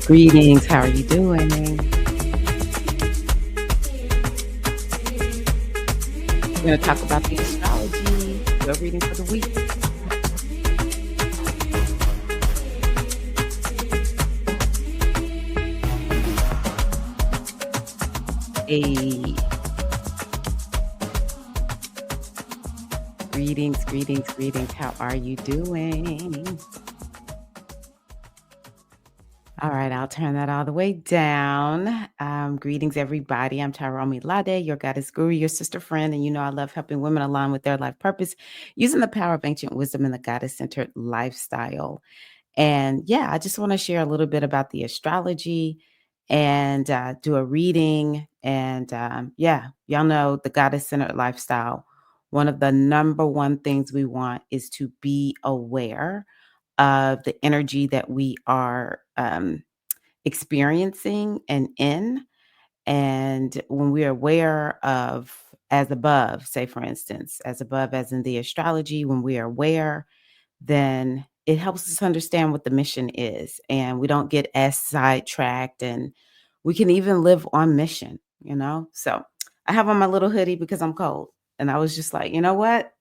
Greetings, how are you doing? We're going to talk about the astrology, your reading for the week. Hey, greetings. How are you doing? All right, I'll turn that all the way down. Greetings, everybody. I'm Tirra-Omilade, your goddess guru, your sister friend, and you know I love helping women align with their life purpose using the power of ancient wisdom and the goddess-centered lifestyle. And yeah, I just want to share a little bit about the astrology and do a reading. And yeah, y'all know the goddess-centered lifestyle. One of the number one things we want is to be aware of the energy that we are experiencing and in. And when we're aware of as above, say for instance, as above, as in the astrology, when we are aware, then it helps us understand what the mission is. And we don't get as sidetracked and we can even live on mission, you know? So I have on my little hoodie because I'm cold. And I was just like, you know what?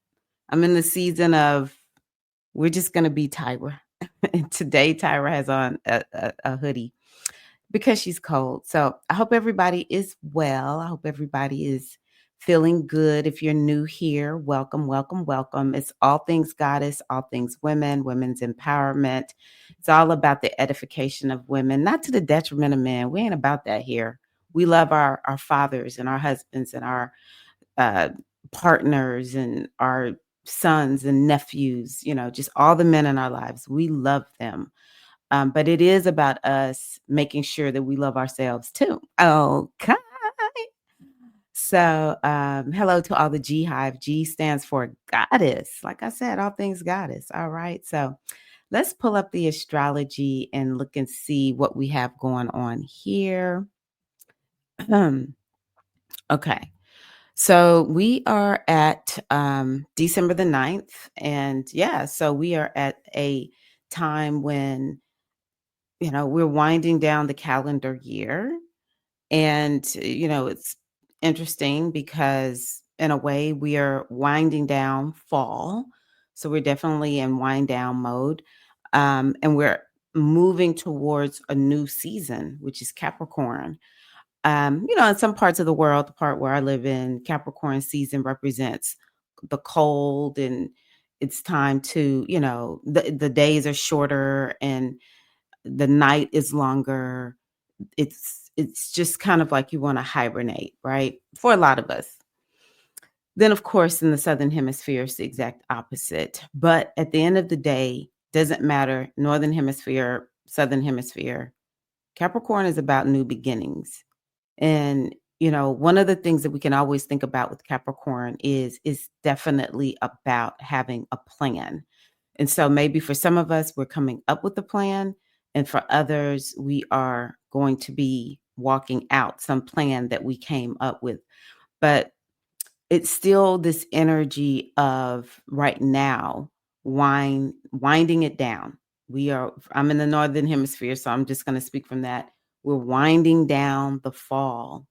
I'm in the season of we're just going to be Tyra. And today, Tyra has on a hoodie because she's cold. So I hope everybody is well. I hope everybody is feeling good. If you're new here, welcome. It's all things goddess, all things women, women's empowerment. It's all about the edification of women, not to the detriment of men. We ain't about that here. We love our fathers and our husbands and our uh, partners and our sons and nephews, you know, just all the men in our lives. We love them. But it is about us making sure that we love ourselves too. Okay. So, hello to all the G Hive. G stands for goddess. Like I said, all things goddess. All right. So, let's pull up the astrology and look and see what we have going on here. Okay. So we are at December the 9th. And yeah, so we are at a time when, you know, we're winding down the calendar year. And, you know, it's interesting because in a way we are winding down fall. So we're definitely in wind down mode. And we're moving towards a new season, which is Capricorn. You know, in some parts of the world, the part where I live in, Capricorn season represents the cold and it's time to, you know, the days are shorter and the night is longer. It's just kind of like you want to hibernate, right? For a lot of us. Then, of course, in the Southern Hemisphere, it's the exact opposite. But at the end of the day, doesn't matter, Northern Hemisphere, Southern Hemisphere, Capricorn is about new beginnings. And, you know, one of the things that we can always think about with Capricorn is definitely about having a plan. And so maybe for some of us, we're coming up with a plan. And for others, we are going to be walking out some plan that we came up with. But it's still this energy of right now, winding it down. I'm in the Northern Hemisphere, so I'm just going to speak from that. We're winding down the fall.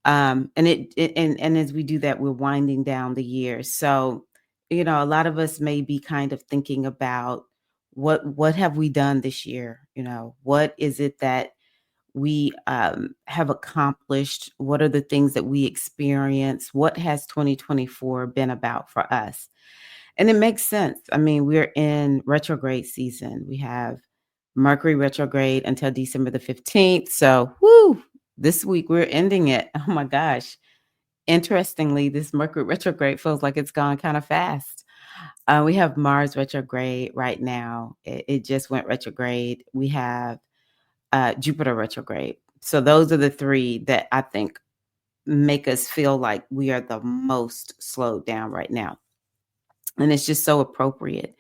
And and as we do that, we're winding down the year. So, you know, a lot of us may be kind of thinking about what have we done this year? You know, what is it that we have accomplished? What are the things that we experience? What has 2024 been about for us? And it makes sense. I mean, we're in retrograde season. We have Mercury retrograde until December the 15th. So, this week we're ending it. Oh my gosh. Interestingly, this Mercury retrograde feels like it's gone kind of fast. We have Mars retrograde right now. It just went retrograde. We have Jupiter retrograde. So those are the three that I think make us feel like we are the most slowed down right now. And it's just so appropriate.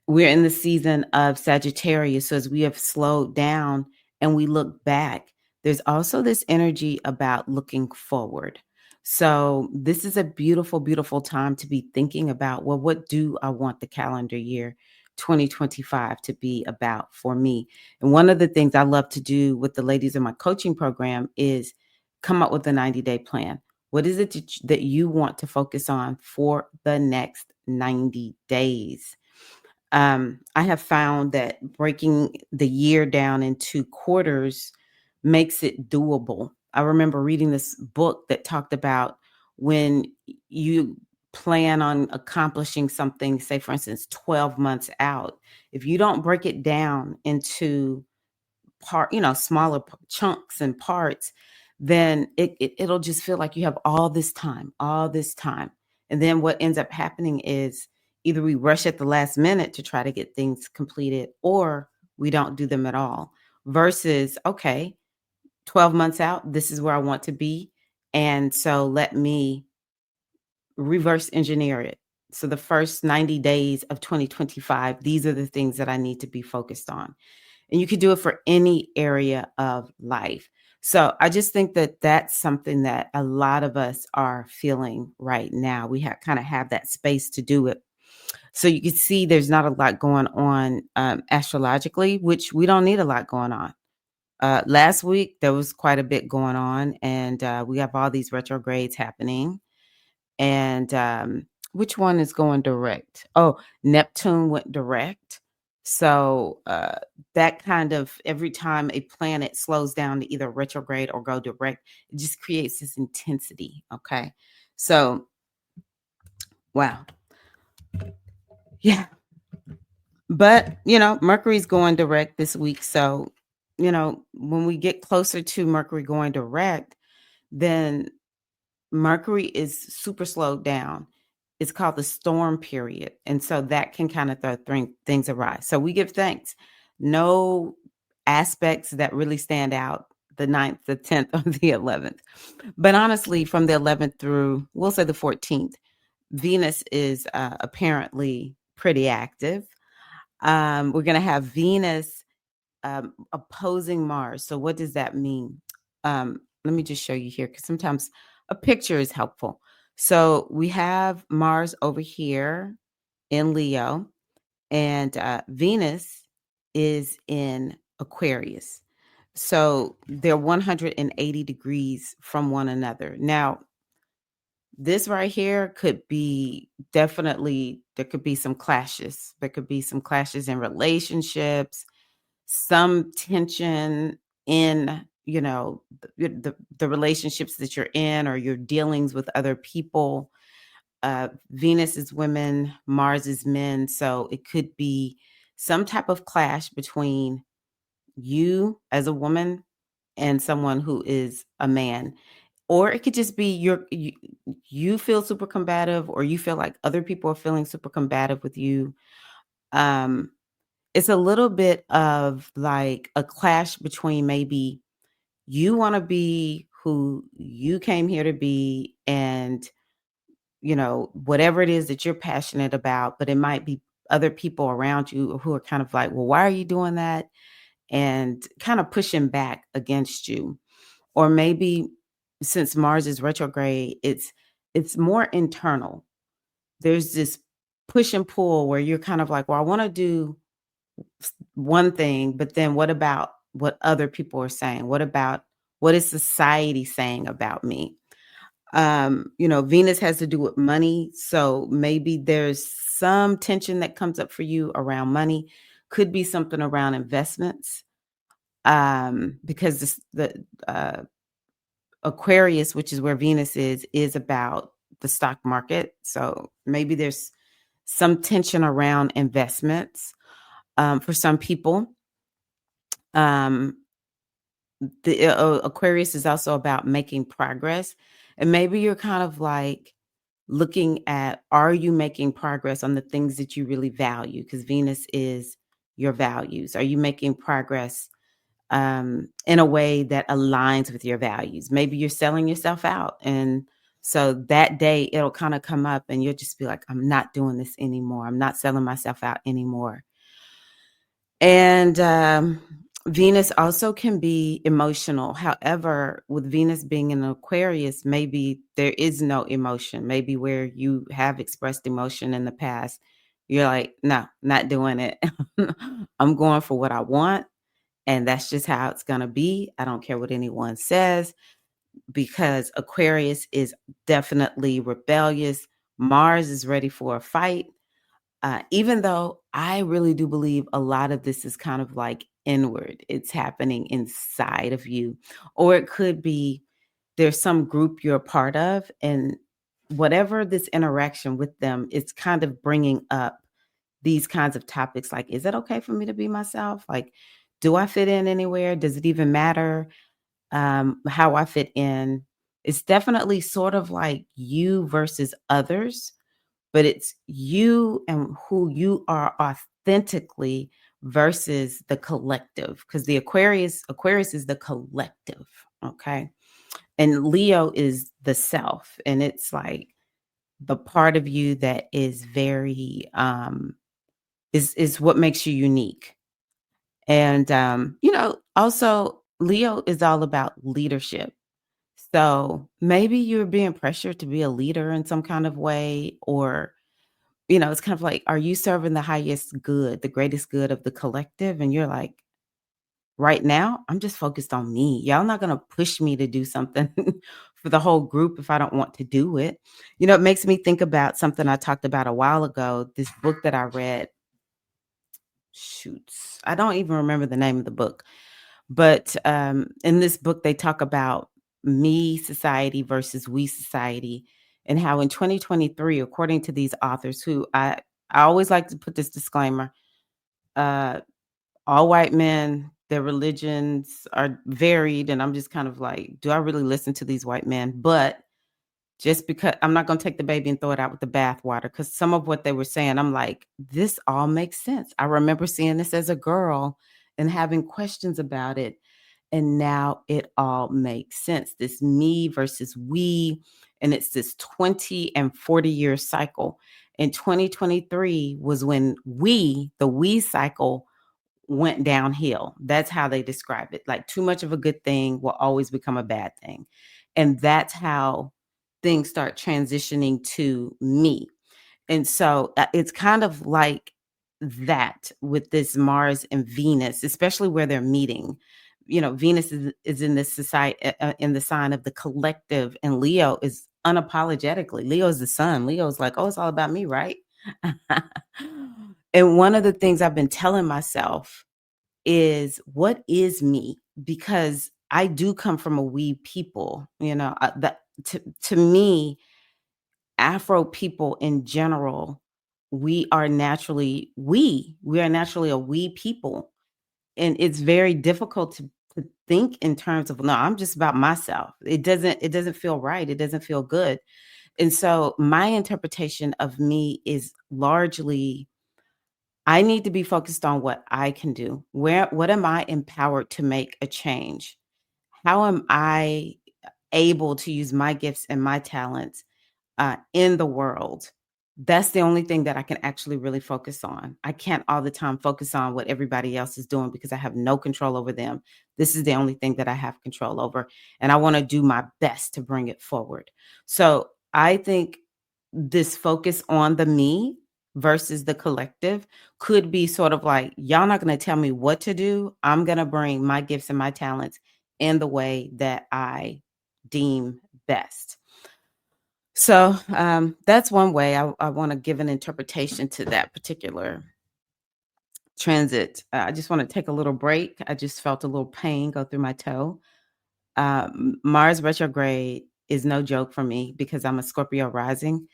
We're in the season of Sagittarius. So as we have slowed down and we look back, there's also this energy about looking forward. So this is a beautiful, beautiful time to be thinking about, well, what do I want the calendar year 2025 to be about for me. And one of the things I love to do with the ladies in my coaching program is come up with a 90-day plan. What is it that you want to focus on for the next 90 days? I have found that breaking the year down into quarters makes it doable. I remember reading this book that talked about when you plan on accomplishing something, say, for instance, 12 months out, if you don't break it down into smaller chunks and parts, then it'll just feel like you have all this time, all this time. And then what ends up happening is either we rush at the last minute to try to get things completed, or we don't do them at all. Versus, okay, 12 months out, this is where I want to be. And so let me reverse engineer it. So the first 90 days of 2025, these are the things that I need to be focused on. And you could do it for any area of life. So I just think that that's something that a lot of us are feeling right now. We kind of have that space to do it. So you can see there's not a lot going on astrologically, which we don't need a lot going on. Last week, there was quite a bit going on, and we have all these retrogrades happening. And which one is going direct? Oh, Neptune went direct. So that kind of every time a planet slows down to either retrograde or go direct, it just creates this intensity. Okay. So, wow. Yeah. But, Mercury's going direct this week. So, when we get closer to Mercury going direct, then Mercury is super slowed down. It's called the storm period. And so that can kind of throw things awry. So we give thanks. No aspects that really stand out the 9th, the 10th, or the 11th. But honestly, from the 11th through, we'll say the 14th, Venus is apparently pretty active. We're going to have Venus opposing Mars. So what does that mean? Let me just show you here, because sometimes a picture is helpful. So we have Mars over here in Leo, and Venus is in Aquarius. So they're 180 degrees from one another. Now, this right here could be definitely, there could be some clashes. There could be some clashes in relationships, some tension in the relationships that you're in, or your dealings with other people. Venus is women, Mars is men, so it could be some type of clash between you as a woman and someone who is a man. Or it could just be you feel super combative, or you feel like other people are feeling super combative with you. It's a little bit of like a clash between, maybe you want to be who you came here to be, and whatever it is that you're passionate about, but it might be other people around you who are kind of like, well, why are you doing that? And kind of pushing back against you. Or maybe since Mars is retrograde, it's more internal. There's this push and pull where you're kind of like, well, I want to do one thing, but then what about what other people are saying? What is society saying about me? Venus has to do with money. So maybe there's some tension that comes up for you around money. Could be something around investments. Because the Aquarius, which is where Venus is about the stock market. So maybe there's some tension around investments. For some people, the Aquarius is also about making progress. And maybe you're kind of like looking at, are you making progress on the things that you really value? Because Venus is your values. Are you making progress in a way that aligns with your values? Maybe you're selling yourself out. And so that day it'll kind of come up and you'll just be like, I'm not doing this anymore. I'm not selling myself out anymore. And Venus also can be emotional. However, with Venus being in Aquarius, maybe there is no emotion. Maybe where you have expressed emotion in the past, You're like, "No, not doing it. I'm going for what I want, and that's just how it's gonna be. I don't care what anyone says," because Aquarius is definitely rebellious. Mars is ready for a fight. Even though I really do believe a lot of this is kind of like inward, it's happening inside of you. Or it could be there's some group you're a part of, and whatever this interaction with them, it's kind of bringing up these kinds of topics like, is it okay for me to be myself? Like, do I fit in anywhere? Does it even matter how I fit in? It's definitely sort of like you versus others, but it's you and who you are authentically versus the collective, because the Aquarius is the collective, okay? And Leo is the self, and it's like the part of you that is very is what makes you unique. And also Leo is all about leadership. So maybe you're being pressured to be a leader in some kind of way, or it's kind of like, are you serving the highest good, the greatest good of the collective? And you're like, right now, I'm just focused on me. Y'all not gonna push me to do something for the whole group if I don't want to do it. It makes me think about something I talked about a while ago, this book that I read. Shoots. I don't even remember the name of the book. But in this book, they talk about me society versus we society, and how in 2023, according to these authors, who I always like to put this disclaimer, uh, all white men, their religions are varied, and I'm just kind of like, do I really listen to these white men? But just because I'm not going to take the baby and throw it out with the bathwater, because some of what they were saying, I'm like, this all makes sense. I remember seeing this as a girl and having questions about it. And now it all makes sense. This me versus we. And it's this 20 and 40-year cycle. And 2023 was when the we cycle went downhill. That's how they describe it. Like, too much of a good thing will always become a bad thing. And that's how things start transitioning to me. And so it's kind of like that with this Mars and Venus, especially where they're meeting. Venus is in this society, in the sign of the collective, and Leo is unapologetically. Leo is the sun. Leo's like, oh, it's all about me, right? And one of the things I've been telling myself is, what is me? Because I do come from a we people, that to me, Afro people in general, we are naturally a we people. And it's very difficult to think in terms of, no, I'm just about myself. It doesn't feel right. It doesn't feel good. And so my interpretation of me is largely, I need to be focused on what I can do. What am I empowered to make a change? How am I able to use my gifts and my talents in the world? That's the only thing that I can actually really focus on. I can't all the time focus on what everybody else is doing, because I have no control over them. This is the only thing that I have control over. And I want to do my best to bring it forward. So I think this focus on the me versus the collective could be sort of like, y'all not going to tell me what to do. I'm going to bring my gifts and my talents in the way that I deem best. So that's one way I want to give an interpretation to that particular transit. I just want to take a little break. I just felt a little pain go through my toe. Mars retrograde is no joke for me, because I'm a Scorpio rising,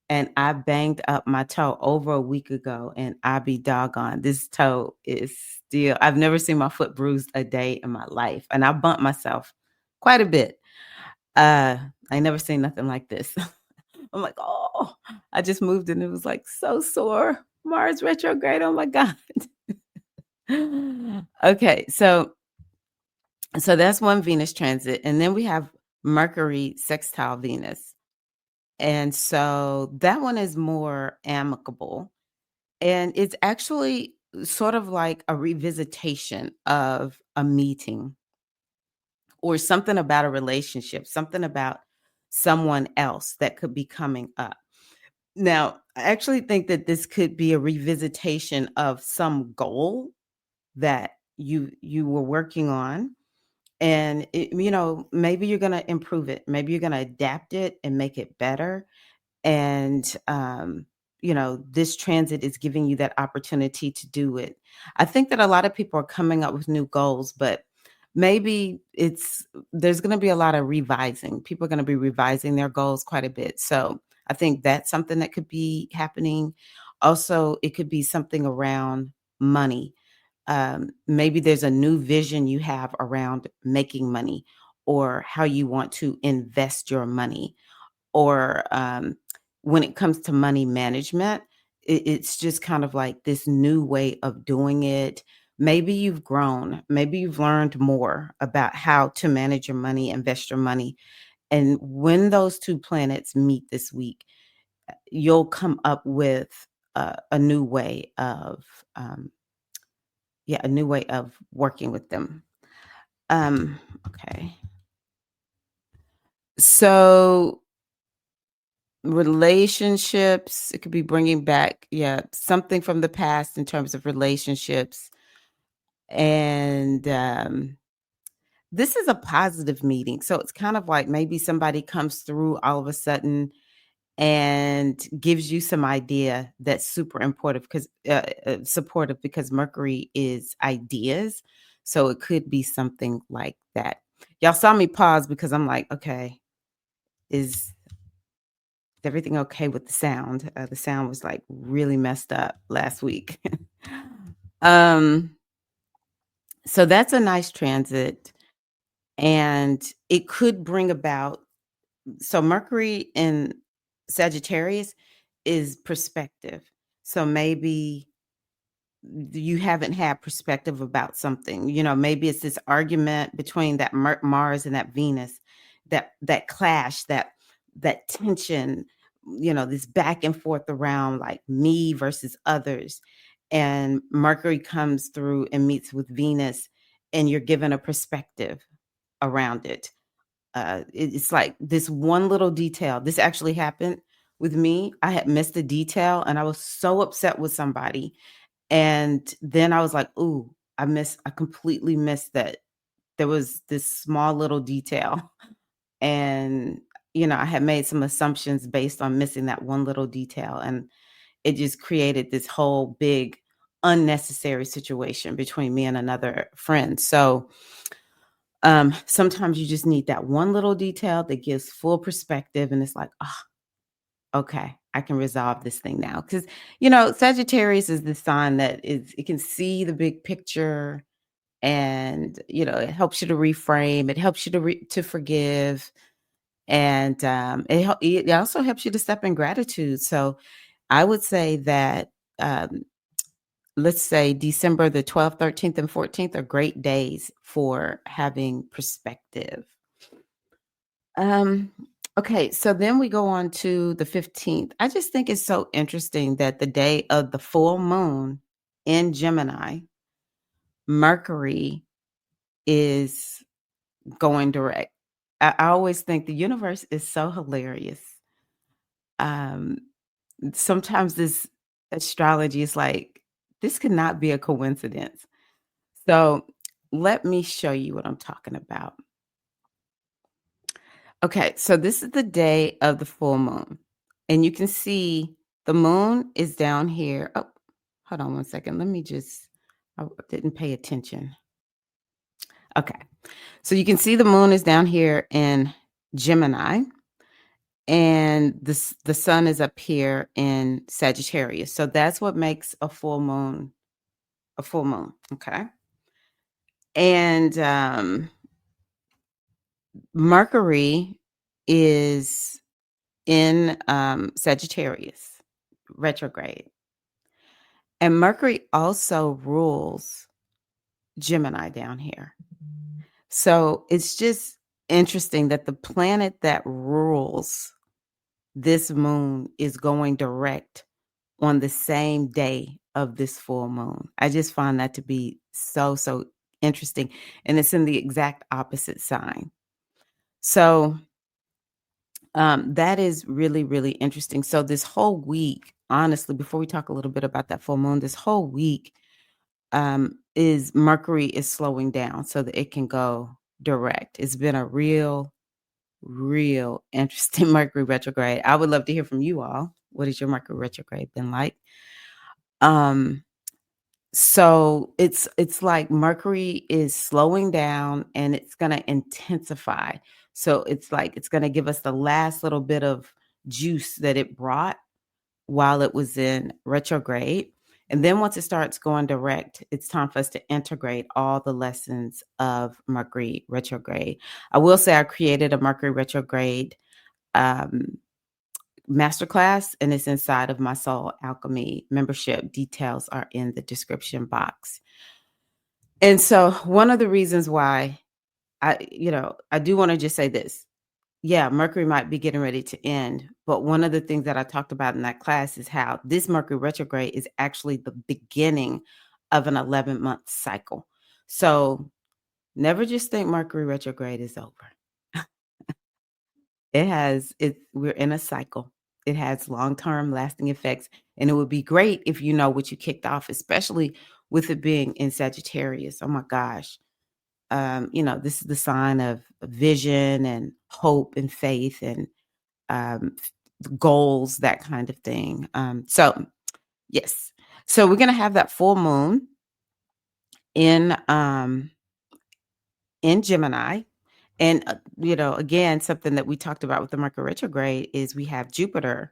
and I banged up my toe over a week ago, and I be doggone, this toe is still, I've never seen my foot bruised a day in my life. And I bumped myself quite a bit. I never seen nothing like this. I'm like, oh, I just moved and it was like so sore. Mars retrograde. Oh my God. Okay. So that's one Venus transit. And then we have Mercury sextile Venus. And so that one is more amicable. And it's actually sort of like a revisitation of a meeting, or something about a relationship, something about someone else that could be coming up. Now, I actually think that this could be a revisitation of some goal that you were working on, and maybe you're going to improve it. Maybe you're going to adapt it and make it better. And this transit is giving you that opportunity to do it. I think that a lot of people are coming up with new goals, but maybe there's going to be a lot of revising. People are going to be revising their goals quite a bit. So I think that's something that could be happening. Also, it could be something around money. Maybe there's a new vision you have around making money, or how you want to invest your money, or when it comes to money management, it's just kind of like this new way of doing it. Maybe you've grown, maybe you've learned more about how to manage your money, invest your money. And when those two planets meet this week, you'll come up with a new way of, um, yeah, a new way of working with them. Okay. So relationships, it could be bringing back, yeah, something from the past in terms of relationships. And this is a positive meeting. So it's kind of like maybe somebody comes through all of a sudden and gives you some idea that's super important, because supportive, because Mercury is ideas. So it could be something like that. Y'all saw me pause because I'm like, okay, is everything okay with the sound? The sound was like really messed up last week. um, so that's a nice transit, and it could bring about. So Mercury in Sagittarius is perspective. So maybe you haven't had perspective about something. Maybe it's this argument between that Mars and that Venus, that clash, that tension, this back and forth around like me versus others. And Mercury comes through and meets with Venus, and you're given a perspective around it. It's like this one little detail. This actually happened with me. I had missed a detail, and I was so upset with somebody, and then I was like, "Ooh, I completely missed that there was this small little detail." And, I had made some assumptions based on missing that one little detail, and it just created this whole big unnecessary situation between me and another friend. So, sometimes you just need that one little detail that gives full perspective, and it's like, "Oh, okay, I can resolve this thing now." Because, Sagittarius is the sign that it can see the big picture, and, it helps you to reframe, it helps you to forgive, and, it also helps you to step in gratitude. So, I would say that, um, let's say December the 12th, 13th, and 14th are great days for having perspective. Um, okay, so then we go on to the 15th. I just think it's so interesting that the day of the full moon in Gemini, Mercury is going direct. I always think the universe is so hilarious. Um, Sometimes this astrology is like, this could not be a coincidence. So let me show you what I'm talking about. Okay, so this is the day of the full moon, and you can see the moon is down here. Oh, hold on one second. I didn't pay attention. Okay, so you can see the moon is down here in Gemini, and the sun is up here in Sagittarius. So that's what makes a full moon a full moon. Okay, and Mercury is in Sagittarius retrograde. And Mercury also rules Gemini down here. So it's just interesting that the planet that rules this moon is going direct on the same day of this full moon. I just find that to be so, so interesting. And it's in the exact opposite sign. So That is really, really interesting. So this whole week, honestly, before we talk a little bit about that full moon, this whole week is Mercury is slowing down so that it can go direct. It's been a real interesting Mercury retrograde. I would love to hear from you all. What has your Mercury retrograde been like? Um, so it's like Mercury is slowing down and it's gonna intensify. So it's like it's gonna give us the last little bit of juice that it brought while it was in retrograde. And then once it starts going direct, it's time for us to integrate all the lessons of Mercury retrograde. I will say I created a Mercury retrograde um, masterclass, and it's inside of my Soul Alchemy membership. Details are in the description box. And so, one of the reasons why I do want to just say this. Yeah, Mercury might be getting ready to end, but one of the things that I talked about in that class is how this Mercury retrograde is actually the beginning of an 11-month cycle. So, never just think Mercury retrograde is over. We're in a cycle. It has long-term lasting effects, and it would be great if you know what you kicked off, especially with it being in Sagittarius. Oh my gosh. This is the sign of vision and hope and faith and goals, that kind of thing. Yes. So we're gonna have that full moon in in Gemini. And, again, something that we talked about with the Mercury retrograde is we have Jupiter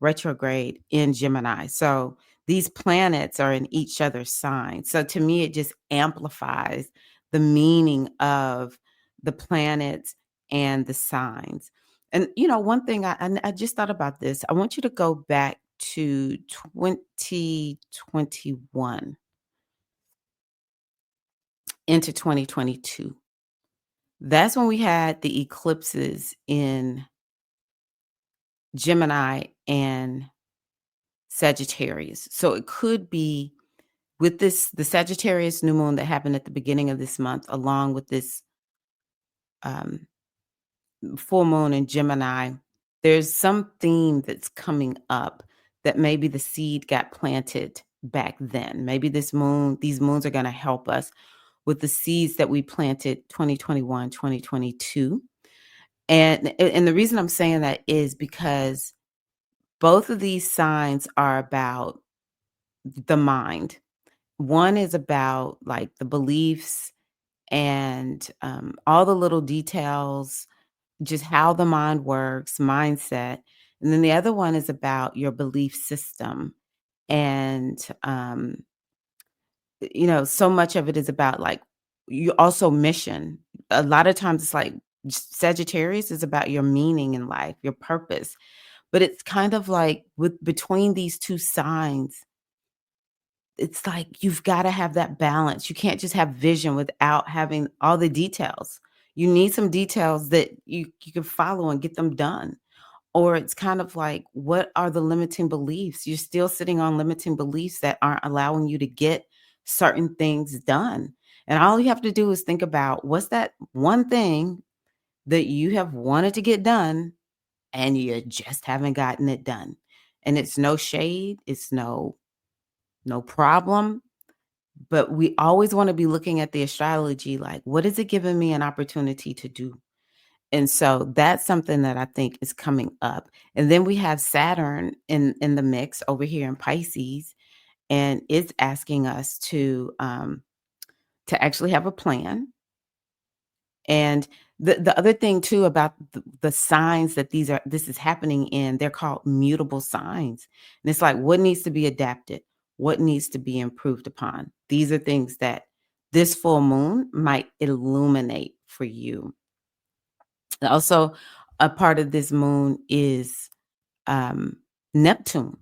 retrograde in Gemini. So these planets are in each other's signs. So to me, it just amplifies the meaning of the planets and the signs. And, one thing I just thought about this. I want you to go back to 2021 into 2022. That's when we had the eclipses in Gemini and Sagittarius. So it could be with the Sagittarius new moon that happened at the beginning of this month, along with this um, full moon in Gemini, there's some theme that's coming up that maybe the seed got planted back then. Maybe these moons are going to help us with the seeds that we planted 2021, 2022. And the reason I'm saying that is because both of these signs are about the mind. One is about like the beliefs and all the little details, just how the mind works, mindset. And then the other one is about your belief system. And, so much of it is about like you also mission. A lot of times it's like Sagittarius is about your meaning in life, your purpose. But it's kind of like with between these two signs, it's like you've gotta have that balance. You can't just have vision without having all the details. You need some details that you can follow and get them done. Or it's kind of like, what are the limiting beliefs? You're still sitting on limiting beliefs that aren't allowing you to get certain things done. And all you have to do is think about what's that one thing that you have wanted to get done and you just haven't gotten it done. And it's no shade, it's no problem, but we always want to be looking at the astrology like, what is it giving me an opportunity to do? And so that's something that I think is coming up. And then we have Saturn in the mix over here in Pisces, and it's asking us to actually have a plan. And the other thing too about the signs that this is happening in, they're called mutable signs. And it's like what needs to be adapted, what needs to be improved upon. These are things that this full moon might illuminate for you. Also, a part of this moon is um, Neptune.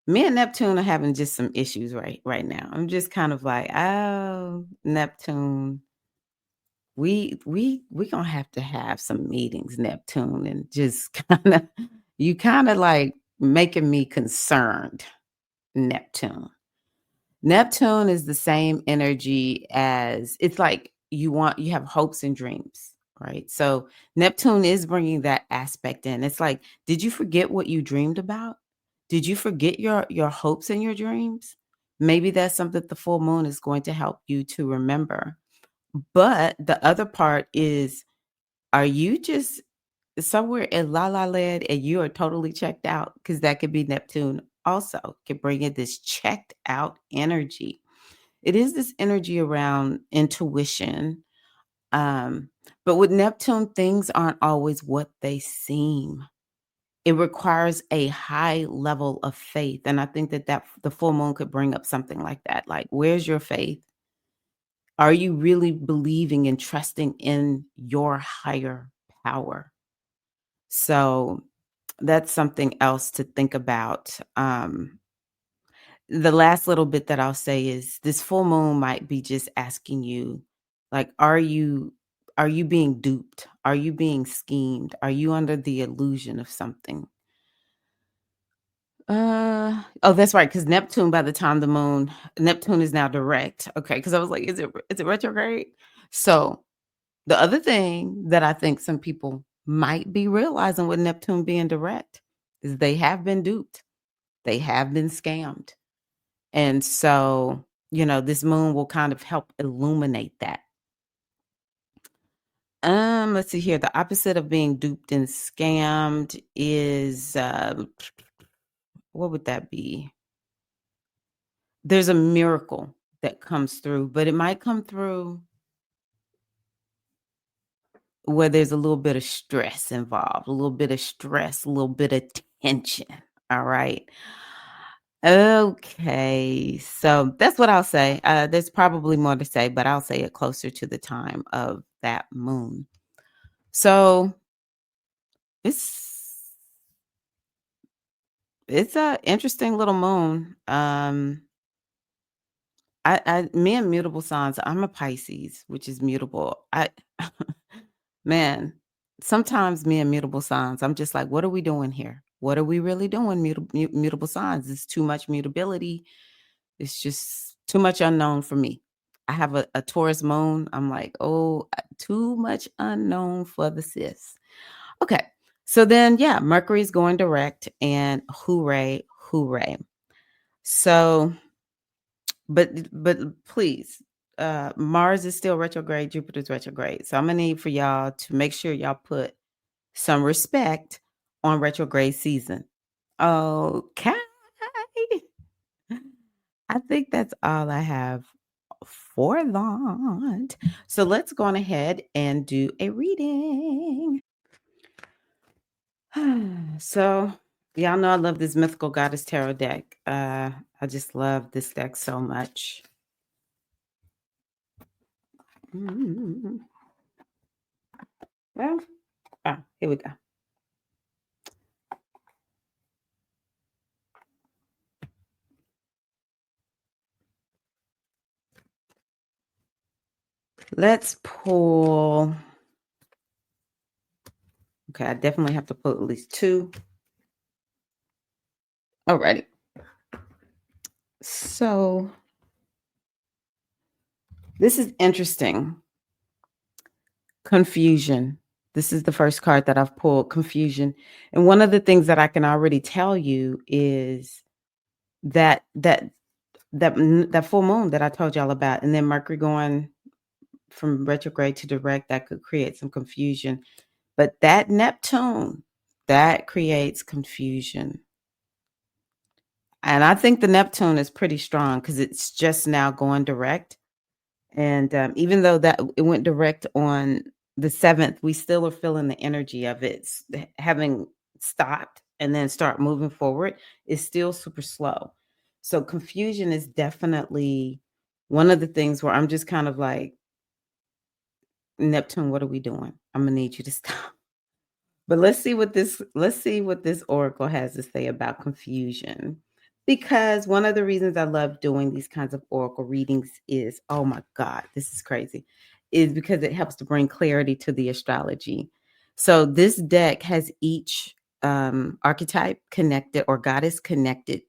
Me and Neptune are having just some issues right now. I'm just kind of like, oh, Neptune, we gonna have to have some meetings, Neptune, and just kind of you kind of like making me concerned, Neptune. Neptune is the same energy as it's like you have hopes and dreams, right? So Neptune is bringing that aspect in. It's like, did you forget what you dreamed about? Did you forget your hopes and your dreams? Maybe that's something the full moon is going to help you to remember. But the other part is, are you just somewhere in la la land and you are totally checked out? Because that could be Neptune also, can bring in this checked out energy. It is this energy around intuition. Um, but with Neptune, things aren't always what they seem. It requires a high level of faith. And I think that the full moon could bring up something like that. Like, where's your faith? Are you really believing and trusting in your higher power? So that's something else to think about. The last little bit that I'll say is this full moon might be just asking you, like, are you being duped? Are you being schemed? Are you under the illusion of something? Oh, that's right, because Neptune, by the time the moon Neptune is now direct. Okay, because I was like, is it retrograde? So the other thing that I think some people might be realizing with Neptune being direct is they have been duped. They have been scammed. And so, this moon will kind of help illuminate that. Let's see here. The opposite of being duped and scammed is what would that be? There's a miracle that comes through, but it might come through where there's a little bit of stress involved, a little bit of stress, a little bit of tension. All right. Okay. So that's what I'll say. There's probably more to say, but I'll say it closer to the time of that moon. So it's it's a interesting little moon. Me and mutable signs. I'm a Pisces, which is mutable. Man, sometimes me and mutable signs, I'm just like, what are we doing here? What are we really doing? Mutable signs. It's too much mutability. It's just too much unknown for me. I have a Taurus moon. I'm like, oh, too much unknown for the sis. Okay. So then, yeah, Mercury's going direct and hooray, hooray. So, but please, Mars is still retrograde, Jupiter's retrograde. So I'm gonna need for y'all to make sure y'all put some respect on retrograde season. Okay. I think that's all I have for that. So let's go on ahead and do a reading. So, y'all know I love this Mythical Goddess Tarot deck. I just love this deck so much. Mm. Well, here we go. Let's pull. Okay, I definitely have to pull at least two. Alrighty. So this is interesting. Confusion. This is the first card that I've pulled, confusion. And one of the things that I can already tell you is that full moon that I told y'all about, and then Mercury going from retrograde to direct, that could create some confusion. But that Neptune, that creates confusion. And I think the Neptune is pretty strong because it's just now going direct. And even though that it went direct on the 7th, we still are feeling the energy of it having stopped and then start moving forward is still super slow. So confusion is definitely one of the things where I'm just kind of like, Neptune, what are we doing? I'm gonna need you to stop. But let's see what this oracle has to say about confusion. Because one of the reasons I love doing these kinds of oracle readings is, oh my God, this is crazy, is because it helps to bring clarity to the astrology. So this deck has each archetype connected or goddess connected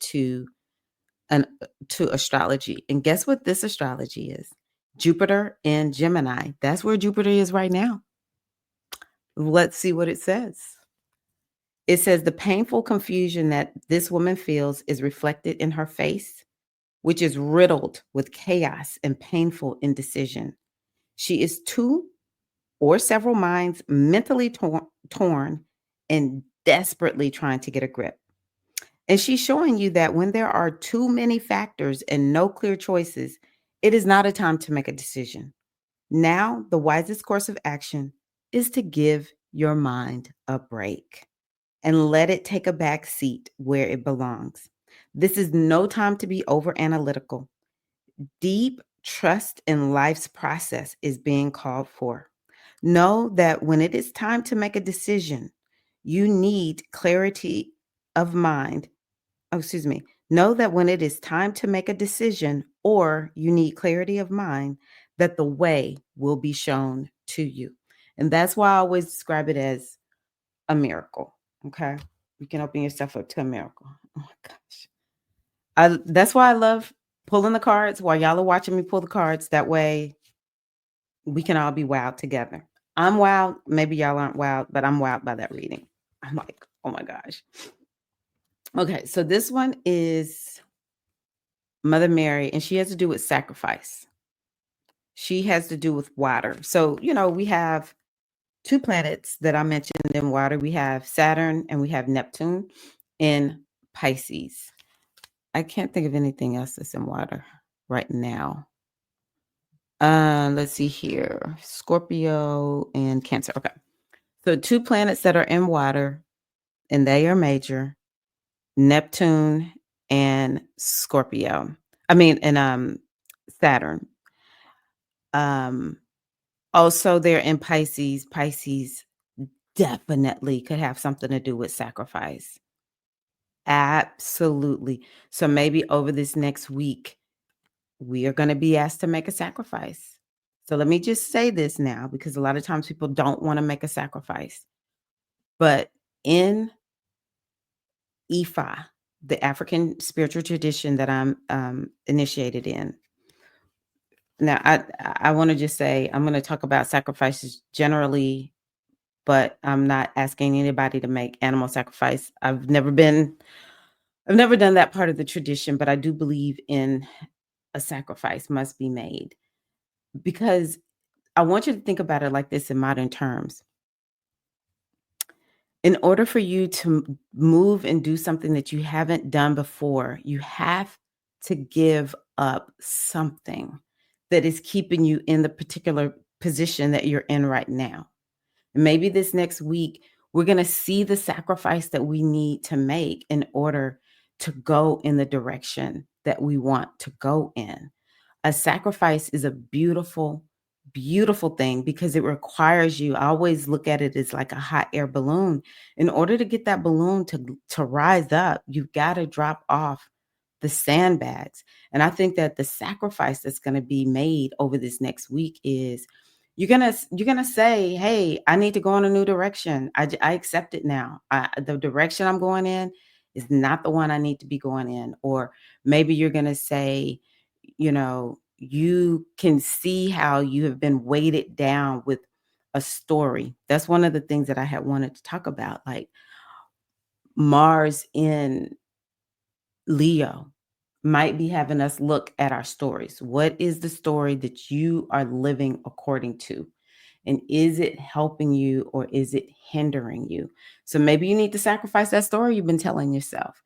an to astrology. And guess what this astrology is? Jupiter and Gemini. That's where Jupiter is right now. Let's see what it says. It says the painful confusion that this woman feels is reflected in her face, which is riddled with chaos and painful indecision. She is two or several minds mentally torn and desperately trying to get a grip. And she's showing you that when there are too many factors and no clear choices, it is not a time to make a decision. Now, the wisest course of action is to give your mind a break and let it take a back seat where it belongs. This is no time to be over analytical. Deep trust in life's process is being called for. Know that when it is time to make a decision, you need clarity of mind. Oh, excuse me. Know that when it is time to make a decision or you need clarity of mind, that the way will be shown to you. And that's why I always describe it as a miracle. Okay. You can open yourself up to a miracle. Oh my gosh. That's why I love pulling the cards while y'all are watching me pull the cards. That way we can all be wowed together. I'm wowed. Maybe y'all aren't wowed, but I'm wowed by that reading. I'm like, oh my gosh. Okay, so this one is Mother Mary, and she has to do with sacrifice. She has to do with water. So, we have two planets that I mentioned in water. We have Saturn and we have Neptune in Pisces. I can't think of anything else that's in water right now. Let's see here. Scorpio and Cancer. Okay. So two planets that are in water, and they are major, Neptune and Scorpio. And Saturn. Also they're in Pisces. Pisces definitely could have something to do with sacrifice. Absolutely. So maybe over this next week, we are going to be asked to make a sacrifice. So let me just say this now, because a lot of times people don't want to make a sacrifice. But in Ifa, the African spiritual tradition that I'm initiated in, now I want to just say I'm going to talk about sacrifices generally, but I'm not asking anybody to make animal sacrifice. I've never done that part of the tradition, but I do believe in a sacrifice must be made, because I want you to think about it like this in modern terms. In order for you to move and do something that you haven't done before, you have to give up something that is keeping you in the particular position that you're in right now. Maybe this next week, we're going to see the sacrifice that we need to make in order to go in the direction that we want to go in. A sacrifice is a beautiful, beautiful thing because it requires you. I always look at it as like a hot air balloon. In order to get that balloon to rise up, you've got to drop off the sandbags. And I think that the sacrifice that's going to be made over this next week is you're gonna say, "Hey, I need to go in a new direction. I accept it now. The direction I'm going in is not the one I need to be going in." Or maybe you're gonna say, you can see how you have been weighted down with a story. That's one of the things that I had wanted to talk about, like Mars in Leo might be having us look at our stories. What is the story that you are living according to? And is it helping you or is it hindering you? So maybe you need to sacrifice that story you've been telling yourself.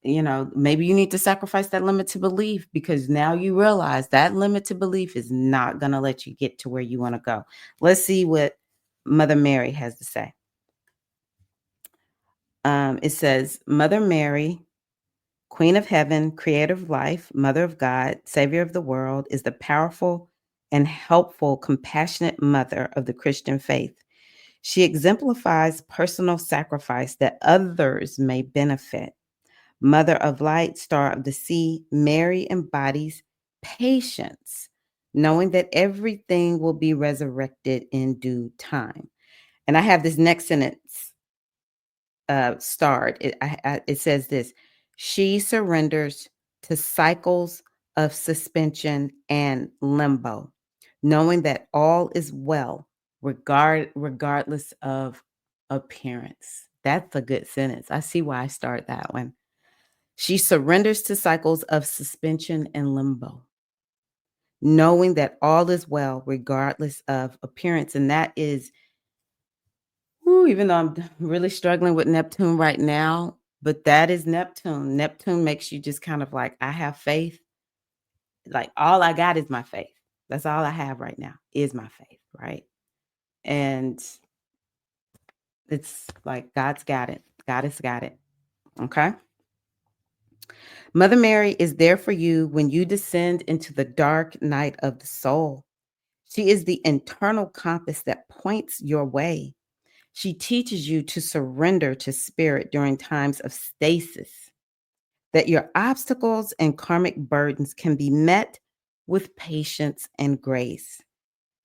Maybe you need to sacrifice that limited belief, because now you realize that limited belief is not going to let you get to where you want to go. Let's see what Mother Mary has to say. It says, Mother Mary, Queen of Heaven, Creator of life, Mother of God, Savior of the world, is the powerful and helpful, compassionate mother of the Christian faith. She exemplifies personal sacrifice that others may benefit. Mother of light, star of the sea, Mary embodies patience, knowing that everything will be resurrected in due time. And I have this next sentence starred. It says this: she surrenders to cycles of suspension and limbo, knowing that all is well regardless of appearance. That's a good sentence. I see why I start that one. She surrenders to cycles of suspension and limbo, knowing that all is well regardless of appearance. And that is, even though I'm really struggling with Neptune right now, but that is Neptune. Neptune makes you just kind of like, I have faith. Like, all I got is my faith. That's all I have right now is my faith, right? And it's like God's got it. God has got it. Okay. Mother Mary is there for you when you descend into the dark night of the soul. She is the internal compass that points your way. She teaches you to surrender to spirit during times of stasis, that your obstacles and karmic burdens can be met with patience and grace.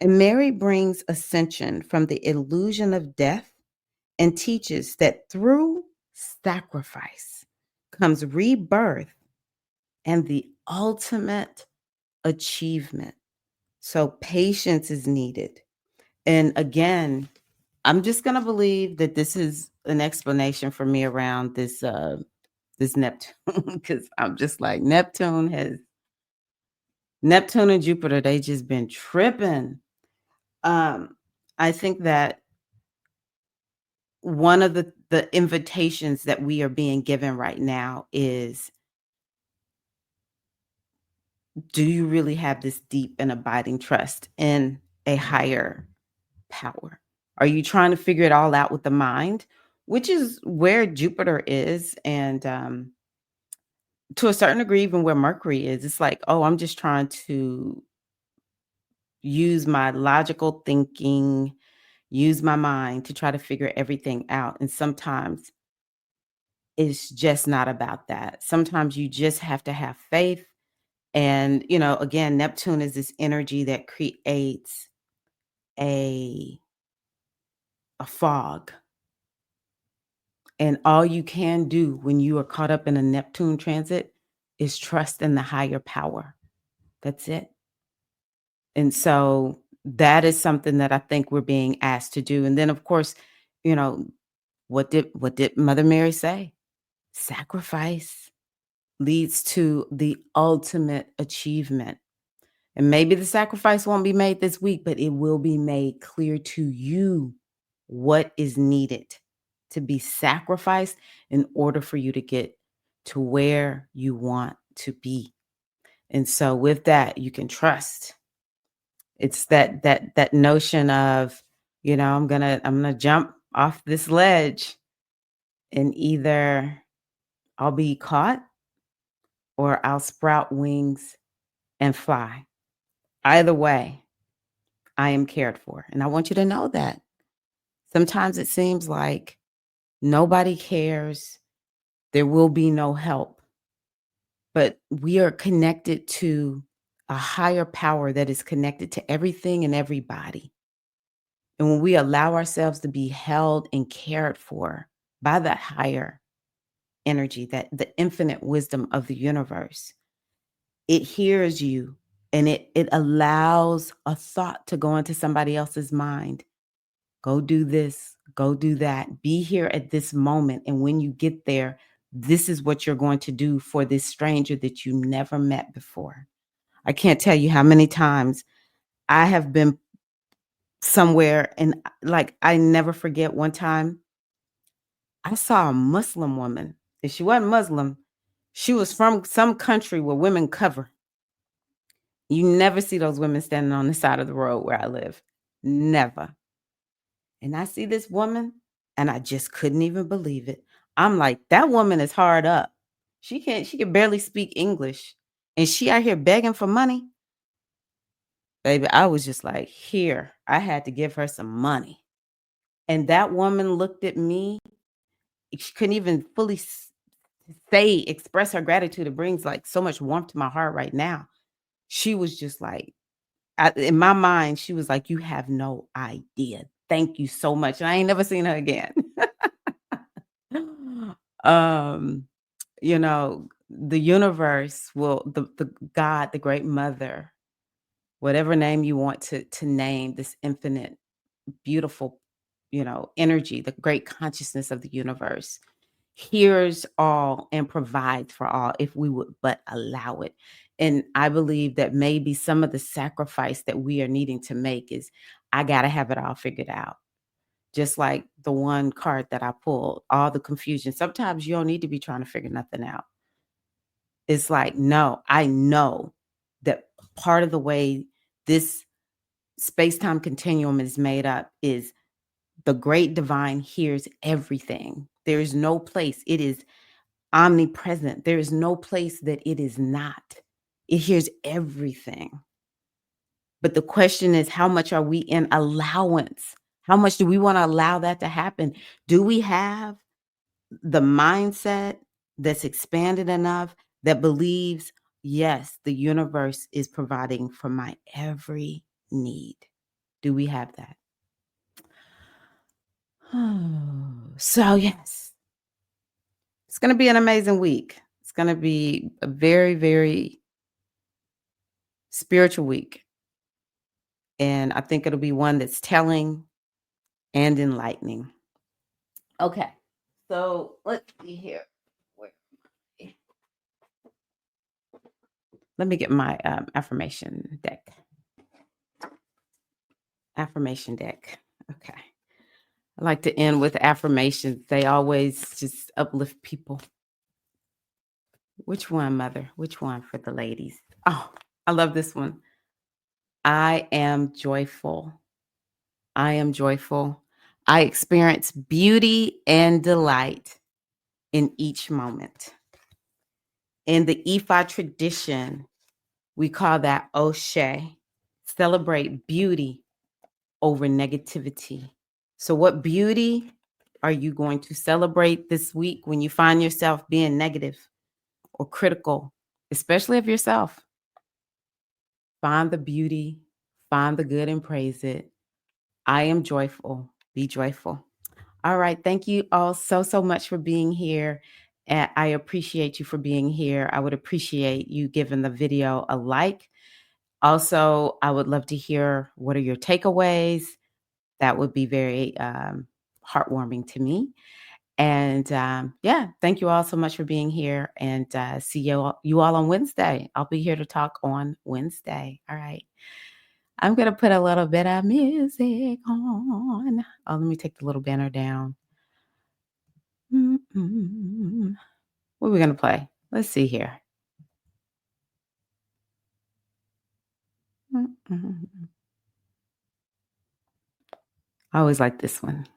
And Mary brings ascension from the illusion of death and teaches that through sacrifice comes rebirth and the ultimate achievement. So patience is needed. And again, I'm just going to believe that this is an explanation for me around this Neptune, because I'm just like, Neptune and Jupiter, they just been tripping. I think that one of the invitations that we are being given right now is, do you really have this deep and abiding trust in a higher power? Are you trying to figure it all out with the mind, which is where Jupiter is, and to a certain degree, even where Mercury is? It's like, oh, I'm just trying to use my logical thinking, use my mind to try to figure everything out. And sometimes it's just not about that. Sometimes you just have to have faith. And, again, Neptune is this energy that creates a fog. And all you can do when you are caught up in a Neptune transit is trust in the higher power. That's it. And so that is something that I think we're being asked to do. And then, of course, you know, what did Mother Mary say? Sacrifice leads to the ultimate achievement. And maybe the sacrifice won't be made this week, but it will be made clear to you what is needed to be sacrificed in order for you to get to where you want to be. And so with that, you can trust. It's that notion of, I'm gonna jump off this ledge, and either I'll be caught or I'll sprout wings and fly. Either way, I am cared for. And I want you to know that. Sometimes it seems like nobody cares. There will be no help. But we are connected to a higher power that is connected to everything and everybody. And when we allow ourselves to be held and cared for by that higher energy, that the infinite wisdom of the universe, it hears you, and it allows a thought to go into somebody else's mind. Go do this, go do that. Be here at this moment. And when you get there, this is what you're going to do for this stranger that you never met before. I can't tell you how many times I have been somewhere, and like, I never forget one time I saw a Muslim woman. If she wasn't Muslim, she was from some country where women cover. You never see those women standing on the side of the road where I live. Never. And I see this woman, and I just couldn't even believe it. I'm like, that woman is hard up. She can barely speak English. And she out here begging for money. Baby, I was just like, here, I had to give her some money. And that woman looked at me. She couldn't even fully express her gratitude. It brings like so much warmth to my heart right now. She was just like, in my mind, she was like, you have no idea. Thank you so much. And I ain't never seen her again. um, the universe will, the God, the great mother, whatever name you want to name this infinite beautiful, energy, the great consciousness of the universe hears all and provides for all if we would but allow it. And I believe that maybe some of the sacrifice that we are needing to make is I got to have it all figured out. Just like the one card that I pulled, all the confusion. Sometimes you don't need to be trying to figure nothing out. It's like, no, I know that part of the way this space-time continuum is made up is the great divine hears everything. There is no place. It is omnipresent. There is no place that it is not. It hears everything. But the question is, how much are we in allowance? How much do we want to allow that to happen? Do we have the mindset that's expanded enough that believes, yes, the universe is providing for my every need? Do we have that? So, yes, it's going to be an amazing week. It's going to be a very, very spiritual week. And I think it'll be one that's telling and enlightening. Okay. So let's see here. Let me get my affirmation deck. Affirmation deck. Okay. I like to end with affirmations. They always just uplift people. Which one, Mother? Which one for the ladies? Oh, I love this one. I am joyful. I am joyful. I experience beauty and delight in each moment. In the Ifa tradition, we call that Oshe. Celebrate beauty over negativity. So, what beauty are you going to celebrate this week when you find yourself being negative or critical, especially of yourself? Find the beauty, find the good, and praise it. I am joyful. Be joyful. All right. Thank you all so much for being here. And I appreciate you for being here. I would appreciate you giving the video a like. Also, I would love to hear what are your takeaways. That would be very heartwarming to me. And yeah, thank you all so much for being here. And see you all on Wednesday. I'll be here to talk on Wednesday. All right. I'm going to put a little bit of music on. Oh, let me take the little banner down. Mm-mm. What are we going to play? Let's see here. Mm-mm. I always like this one.